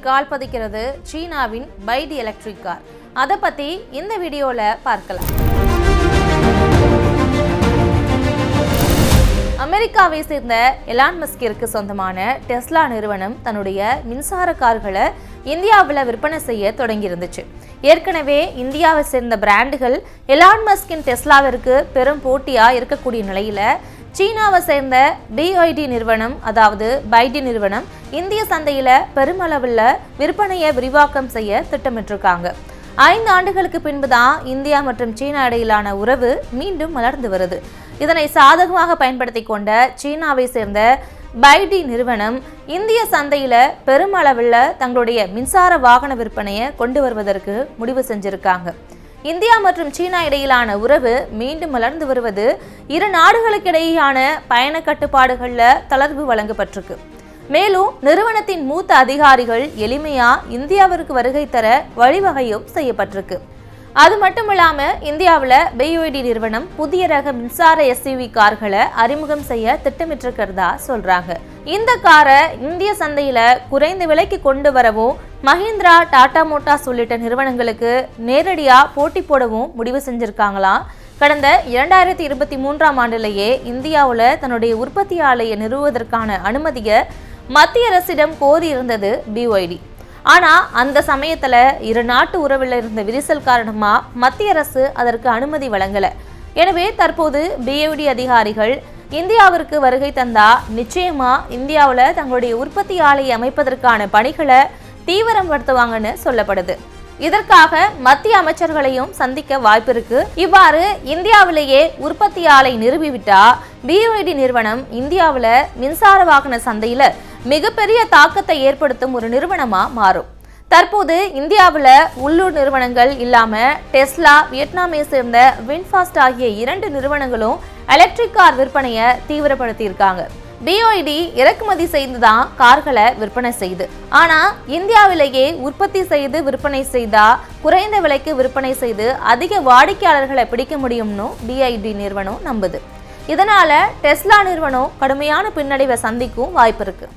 விற்பனையில் கால் பதிக்கிறது சீனாவின் பைடி electric car. அதை பத்தி இந்த வீடியோல பார்க்கலாம். அமெரிக்காவை சேர்ந்த எலான் மஸ்கிற்கு சொந்தமான டெஸ்லா நிறுவனம் தன்னுடைய மின்சார கார்களை இந்தியாவில் விற்பனை செய்ய தொடங்கியிருந்துச்சு. ஏற்கனவே இந்தியாவை சேர்ந்த பிராண்டுகள் எலான் மஸ்கின் டெஸ்லாவிற்கு பெரும் போட்டியா இருக்கக்கூடிய நிலையில சீனாவை சேர்ந்த BYD நிறுவனம், அதாவது பைடி நிறுவனம், இந்திய சந்தையில பெருமளவில் விற்பனையை விரிவாக்கம் செய்ய திட்டமிட்டிருக்காங்க. 5 ஆண்டுகளுக்கு பின்புதான் இந்தியா மற்றும் சீனா இடையிலான உறவு மீண்டும் மலர்ந்து வருது. இதனை சாதகமாக பயன்படுத்தி கொண்ட சீனாவை சேர்ந்த பைடி நிறுவனம் இந்திய சந்தையில பெருமளவில் தங்களுடைய மின்சார வாகன விற்பனையை கொண்டு வருவதற்கு முடிவு செஞ்சிருக்காங்க. இந்தியா மற்றும் சீனா இடையிலான உறவு மீண்டும் மலர்ந்து வருவது இரு நாடுகளுக்கிடையேயான பயண கட்டுப்பாடுகள்ல தளர்வு வழங்கப்பட்டிருக்கு. மேலும் நிறுவனத்தின் மூத்த அதிகாரிகள் எளிமையா இந்தியாவிற்கு வருகை தர வழிவகையும் செய்யப்பட்டிருக்கு. அது மட்டும் இல்லாம இந்தியாவில் BYD நிறுவனம் புதிய ரக மின்சார SUV கார்களை அறிமுகம் செய்ய திட்டமிட்டிருக்கிறதா சொல்றாங்க. இந்த காரை இந்திய சந்தையில குறைந்த விலைக்கு கொண்டு வரவும் மஹிந்திரா, டாடா மோட்டார்ஸ் உள்ளிட்ட நிறுவனங்களுக்கு நேரடியா போட்டி போடவும் முடிவு செஞ்சிருக்காங்களாம். கடந்த 2023ஆம் ஆண்டிலேயே இந்தியாவில் தன்னுடைய உற்பத்தி ஆலையை நிறுவுவதற்கான அனுமதியை மத்திய அரசிடம் கோரி இருந்தது BYD. ஆனா அந்த சமயத்துல இரு நாட்டு உறவில் இருந்த விரிசல் காரணமா மத்திய அரசு அதற்கு அனுமதி வழங்கல. எனவே தற்போது BYD அதிகாரிகள் இந்தியாவிற்கு வருகை தந்தா நிச்சயமா இந்தியாவில் தங்களுடைய உற்பத்தி ஆலையை அமைப்பதற்கான பணிகளை தீவிரப்படுத்துவாங்கன்னு சொல்லப்படுது. இதற்காக மத்திய அமைச்சர்களையும் சந்திக்க வாய்ப்பு இருக்கு. இவ்வாறு இந்தியாவிலேயே உற்பத்தி ஆலை நிறுவிவிட்டா BYD நிறுவனம் இந்தியாவில் மின்சார வாகன சந்தையில மிகப்பெரிய தாக்கத்தை ஏற்படுத்தும் ஒரு நிறுவனமா மாறும். தற்போது இந்தியாவில் உள்ளூர் நிறுவனங்கள் இல்லாம டெஸ்லா, வியட்நாமை சேர்ந்த வின்ஃபாஸ்ட் ஆகிய 2 நிறுவனங்களும் எலக்ட்ரிக் கார் விற்பனையை தீவிரப்படுத்தி இருக்காங்க. BYD இறக்குமதி செய்துதான் கார்களை விற்பனை செய்து, ஆனா இந்தியாவிலேயே உற்பத்தி செய்து விற்பனை செய்தா குறைந்த விலைக்கு விற்பனை செய்து அதிக வாடிக்கையாளர்களை பிடிக்க முடியும்னு BYD நிறுவனம் நம்புது. இதனால டெஸ்லா நிறுவனம் கடுமையான பின்னடைவை சந்திக்கும் வாய்ப்பு இருக்கு.